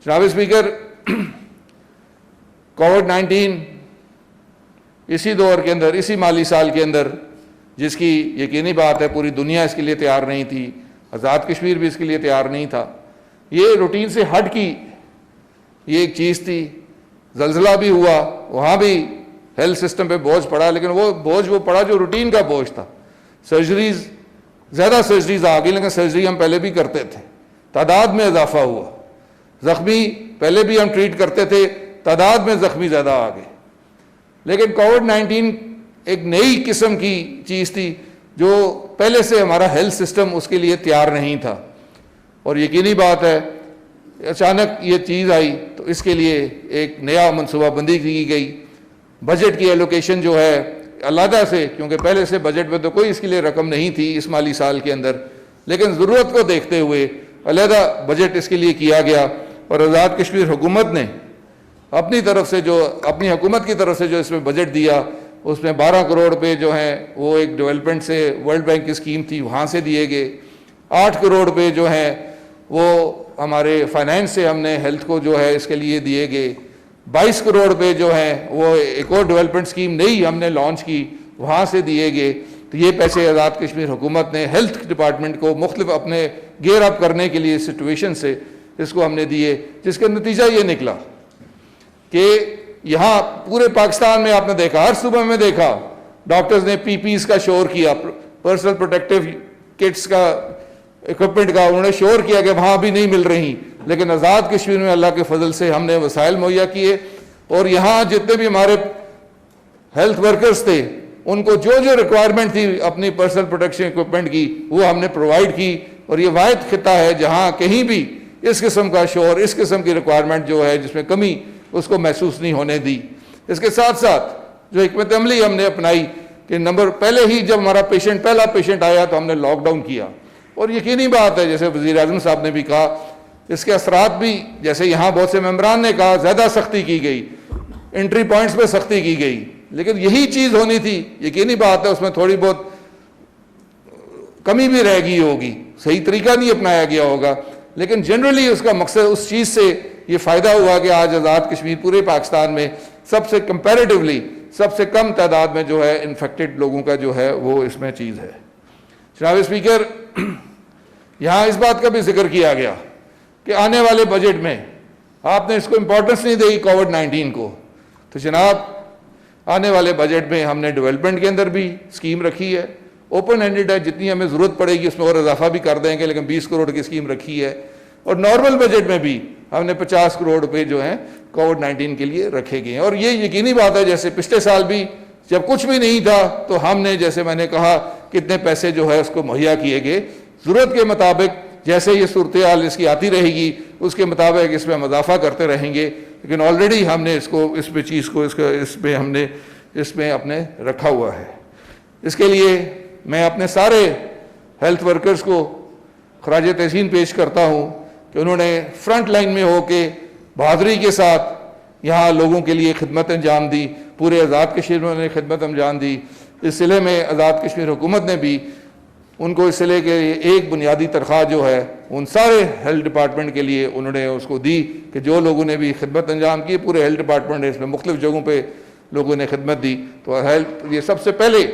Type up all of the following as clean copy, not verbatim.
جناب speaker, COVID-19 اسی دور کے اندر، اسی مالی سال کے اندر، جس کی یقینی بات ہے پوری دنیا اس کے لیے تیار نہیں تھی، آزاد کشمیر بھی اس کے لیے تیار نہیں تھا، یہ روٹین سے ہٹ کی یہ ایک چیز تھی۔ زلزلہ بھی ہوا، وہاں بھی ہیلتھ سسٹم پہ بوجھ پڑا، لیکن وہ بوجھ پڑا جو روٹین کا بوجھ تھا۔ سرجریز، زیادہ سرجریز آ گئی، لیکن سرجری ہم پہلے بھی کرتے تھے، تعداد میں اضافہ ہوا۔ زخمی پہلے بھی ہم ٹریٹ کرتے تھے، تعداد میں زخمی زیادہ آ گئے۔ لیکن کووڈ-19 ایک نئی قسم کی چیز تھی جو پہلے سے ہمارا ہیلتھ سسٹم اس کے لیے تیار نہیں تھا، اور یقینی بات ہے اچانک یہ چیز آئی تو اس کے لیے ایک نیا منصوبہ بندی کی گئی۔ بجٹ کی ایلوکیشن جو ہے علیحدہ سے، کیونکہ پہلے سے بجٹ میں تو کوئی اس کے لیے رقم نہیں تھی اس مالی سال کے اندر، لیکن ضرورت کو دیکھتے ہوئے علیحدہ بجٹ اس کے لیے کیا گیا، اور آزاد کشمیر حکومت نے اپنی طرف سے اپنی حکومت کی طرف سے جو اس میں بجٹ دیا، اس میں 12 کروڑ روپے جو ہیں وہ ایک ڈیولپمنٹ سے ورلڈ بینک کی اسکیم تھی وہاں سے دیے گئے، 8 کروڑ روپے جو ہیں وہ ہمارے فائنینس سے ہم نے ہیلتھ کو جو ہے اس کے لیے دیے گئے، 22 کروڑ روپے جو ہیں وہ ایک اور ڈیولپمنٹ اسکیم نئی ہم نے لانچ کی وہاں سے دیے گئے۔ تو یہ پیسے آزاد کشمیر حکومت نے ہیلتھ ڈپارٹمنٹ کو مختلف اپنے گیئر اپ کرنے کے لیے سچویشن سے اس کو ہم نے دیے، جس کا نتیجہ یہ نکلا کہ یہاں پورے پاکستان میں آپ نے دیکھا، ہر صوبے میں دیکھا، ڈاکٹرز نے پی پیز کا شور کیا، پرسنل پروٹیکٹیو کٹس کا، اکوپمنٹ کا انہوں نے شور کیا کہ وہاں بھی نہیں مل رہی، لیکن آزاد کشمیر میں اللہ کے فضل سے ہم نے وسائل مہیا کیے، اور یہاں جتنے بھی ہمارے ہیلتھ ورکرز تھے ان کو جو ریکوائرمنٹ تھی اپنی پرسنل پروٹیکشن اکوپمنٹ کی وہ ہم نے پرووائڈ کی، اور یہ واحد خطہ ہے جہاں کہیں بھی اس قسم کا شور، اس قسم کی ریکوائرمنٹ جو ہے جس میں کمی اس کو محسوس نہیں ہونے دی۔ اس کے ساتھ ساتھ جو حکمت عملی ہم نے اپنائی کہ پہلے ہی جب ہمارا پہلا پیشنٹ آیا تو ہم نے لاک ڈاؤن کیا، اور یقینی بات ہے جیسے وزیر اعظم صاحب نے بھی کہا اس کے اثرات بھی جیسے یہاں بہت سے ممبران نے کہا زیادہ سختی کی گئی، انٹری پوائنٹس پہ سختی کی گئی، لیکن یہی چیز ہونی تھی۔ یقینی بات ہے اس میں تھوڑی بہت کمی بھی رہ گئی ہوگی، صحیح طریقہ نہیں اپنایا گیا ہوگا، لیکن جنرلی اس کا مقصد اس چیز سے یہ فائدہ ہوا کہ آج آزاد کشمیر پورے پاکستان میں سب سے کمپیریٹیولی سب سے کم تعداد میں جو ہے انفیکٹڈ لوگوں کا جو ہے وہ اس میں چیز ہے۔ جناب اسپیکر، یہاں اس بات کا بھی ذکر کیا گیا کہ آنے والے بجٹ میں آپ نے اس کو امپورٹنس نہیں دی کووڈ-19 کو، تو جناب آنے والے بجٹ میں ہم نے ڈیولپمنٹ کے اندر بھی اسکیم رکھی ہے، اوپن ہینڈڈ ہے، جتنی ہمیں ضرورت پڑے گی اس میں اور اضافہ بھی کر دیں گے، لیکن 20 کروڑ کی اسکیم رکھی ہے، اور نارمل بجٹ میں بھی ہم نے 50 کروڑ روپے جو ہیں کووڈ-19 کے لیے رکھے گئے ہیں۔ اور یہ یقینی بات ہے جیسے پچھلے سال بھی جب کچھ بھی نہیں تھا تو ہم نے جیسے میں نے کہا کتنے پیسے جو ہے اس کو مہیا کیے گئے، ضرورت کے مطابق جیسے یہ صورتحال اس کی آتی رہے گی اس کے مطابق اس میں ہم اضافہ کرتے رہیں گے، لیکن آلریڈی ہم نے اس میں اپنے رکھا ہوا ہے۔ اس کے لیے میں اپنے سارے ہیلتھ ورکرز کو خراج تحسین پیش کرتا ہوں کہ انہوں نے فرنٹ لائن میں ہو کے بہادری کے ساتھ یہاں لوگوں کے لیے خدمت انجام دی، پورے آزاد کشمیر میں انہوں نے خدمت انجام دی۔ اس سلسلے میں آزاد کشمیر حکومت نے بھی ان کو اس سلسلے کے ایک بنیادی تنخواہ جو ہے ان سارے ہیلتھ ڈپارٹمنٹ کے لیے انہوں نے اس کو دی کہ جو لوگوں نے بھی خدمت انجام کی، پورے ہیلتھ ڈپارٹمنٹ نے اس میں مختلف جگہوں پہ لوگوں نے خدمت دی۔ تو ہیلتھ یہ سب سے پہلے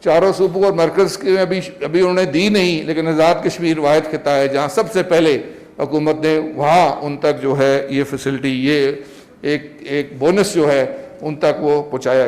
چاروں صوبوں اور مرکز کے ابھی انہوں نے دی نہیں، لیکن آزاد کشمیر واحد خطہ ہے جہاں سب سے پہلے حکومت نے وہاں ان تک جو ہے یہ فیسلٹی، یہ ایک بونس جو ہے ان تک وہ پہنچایا۔